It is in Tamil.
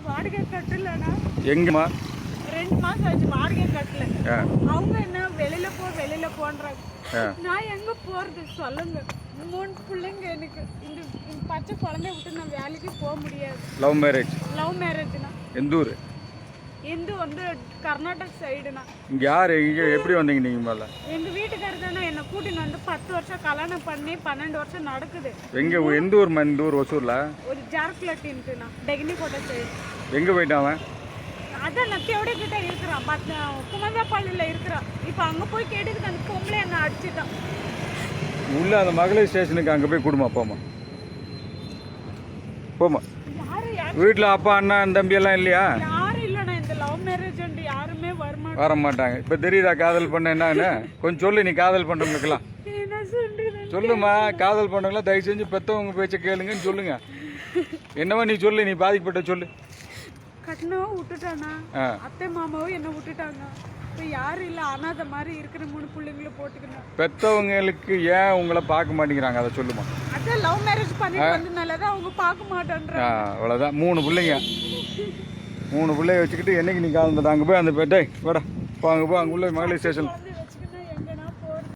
வாடகை கட்டலண்ணா. எங்கம்மா? 2 மாசம் ஆச்சு வாடகை கட்டல. அவங்க என்ன வெளியில போன்றாங்க. நான் எங்க போறது சொல்லுங்க? 3 பிள்ளைங்க எனக்கு. இந்த பச்சை குழந்தைய விட்டு நான் வேலைக்கு போக முடியாது. லவ் மேரேஜ்னா. எந்த ஊர்? இந்து வந்து கர்நாடக சைடுனா. இங்க யாரு இங்க எப்படி வந்தீங்க நீங்க முதல்ல? எங்க வீட்டுக்காரர் தானே என்ன கூட்டின்னு வந்து 10 வருஷம் கல்யாணம் பண்ணி 12 வருஷம் நடக்குது. எங்க எந்த ஊர்? இந்த ஊர் ஒசூர்ல ஒரு ஜார்க்லட்டின்ட்டுனா டெக்னி கோட்டை சைடு. எங்க போயிட்டான்? அதான் நத்தியோட கிட்ட இருக்கிறான். குமந்தாப்பள்ளியில் இருக்கிறான். இப்போ அங்கே போய் கேட்டுக்கிட்டு அந்த பொம்பளை என்ன அடிச்சுட்டான். உள்ள அந்த மகளிர் ஸ்டேஷனுக்கு அங்கே போய் கொடுமா. போமா. வீட்டில் அப்பா அண்ணா தம்பி எல்லாம் இல்லையா? யாரும் இல்லைண்ணா. இந்த லவ் மேரேஜ் யாருமே வர மாட்டாங்க. இப்போ தெரியுதா காதல் பண்ண என்னன்னு? கொஞ்சம் சொல்லு. நீ காதல் பண்ணுறவங்களுக்குலாம் என்ன சொல்றது? சொல்லுமா. காதல் பண்ணவங்களா தயவு செஞ்சு பெற்றவங்க பேச்ச கேளுங்கன்னு சொல்லுங்க. என்னவா நீ சொல்லு. நீ பாதிக்கப்பட்ட சொல்லு. கட்டினவோ விட்டுட்டானா, அத்தை மாமாவும் என்ன விட்டுட்டாங்க. இப்போ யாரும் இல்லை, அனாதை மாதிரி இருக்கிற 3 பிள்ளைங்கள போட்டுக்கணும். பெற்றவங்களுக்கு ஏன் உங்களை பார்க்க மாட்டேங்கிறாங்க அதை சொல்லுமா. அதான் லவ் மேரேஜ் பண்ணிட்டு வந்ததுனால தான் அவங்க பார்க்க மாட்டேன்றாங்க. அவ்வளோதான். 3 பிள்ளைங்க. 3 பிள்ளைய வச்சுக்கிட்டு என்னைக்கு நீ காலந்துட்டு அங்கே போய் அந்த பேட்டை வாடா. அங்கே போ. அங்கே உள்ள மகளிர் ஸ்டேஷன்